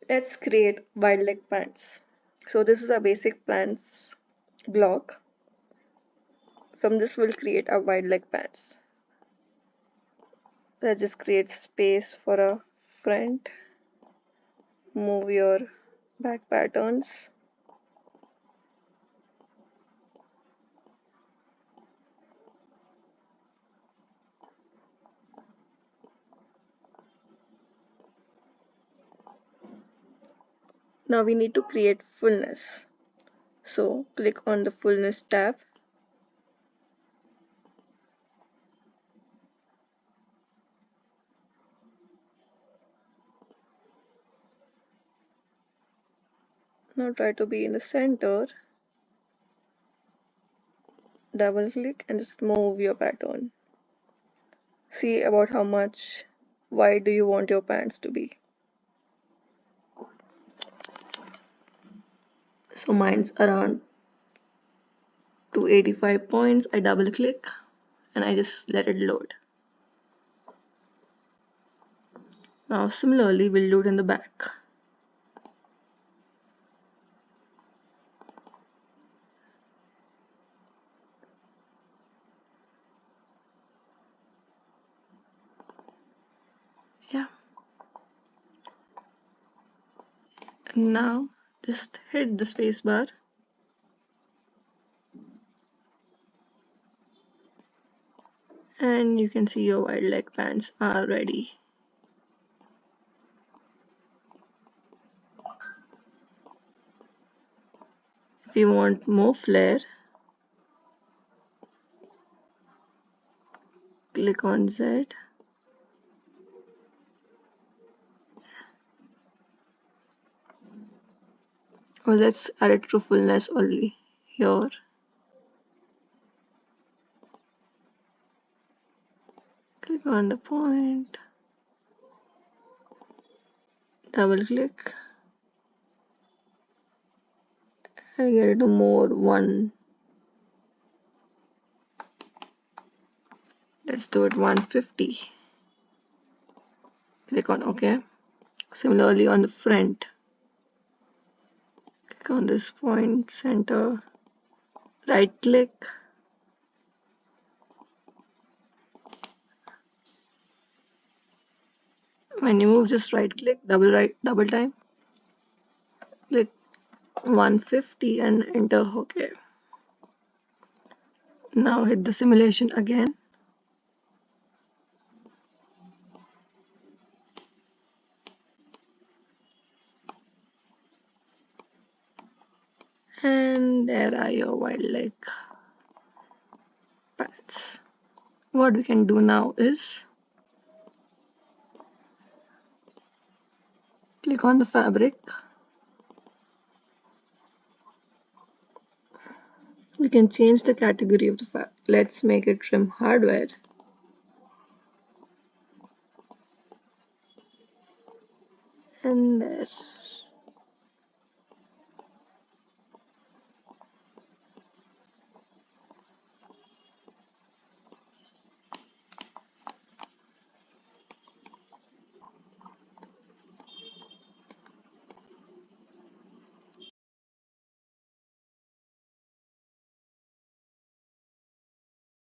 Let's create wide leg pants. So this is a basic pants block. From this we'll create a wide leg pants. Let's just create space for a front. Move your back patterns. Now we need to create fullness. So click on the fullness tab. Now try to be in the center. Double click and just move your pattern. See about how much wide do you want your pants to be. So mine's around 285 points. I double click and I just let it load. Now similarly we'll do it in the back. Yeah. And now just hit the space bar. And you can see your wide leg pants are ready. If you want more flare, click on Z. Oh, let's add it to fullness only here. Click on the point, double click, and get it to more one. Let's do it 150. Click on OK. Similarly on the front, click on this point, center, right click. When you move, just right click, double time. Click 150 and enter OK. Now hit the simulation again. And there are your wide leg pants. What we can do now is click on the fabric. We can change the category of the fabric. Let's make it trim hardware.